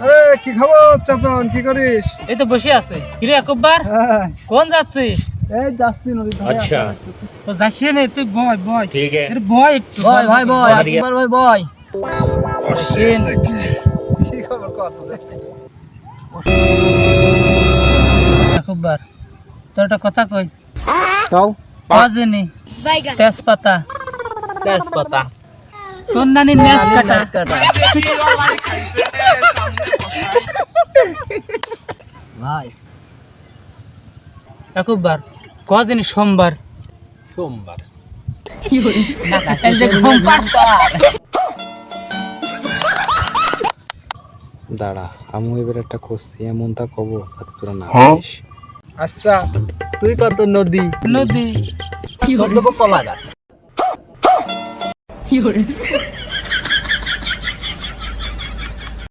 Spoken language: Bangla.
আরে কি খবর চেতন, কি করিস? এই তো বসে আছে। কিরে একবার কোন যাচ্ছিস? এই যাচ্ছি নদীর ধারে। अच्छा ও যাচ্ছি না, তুই বয় বয়। ठीक है এর বয় একটু বয় ভাই বয় আমাদিকে- একবার ভাই বয় কি খবর কত? একবার তোর একটা কথা কই। তাও বাজেনি তেজপাতা তেজপাতা তোর নানি নেস কাটা। নাচ কাটা ভাই একবার কদিন সোমবার सोमवार এই যে ঘুম পাড়তা। দাঁড়া আমি এবার একটা করছি এমনটা কব যাতে তোরা না পারিস। আচ্ছা তুই কত নদী? নদী কলা গাছ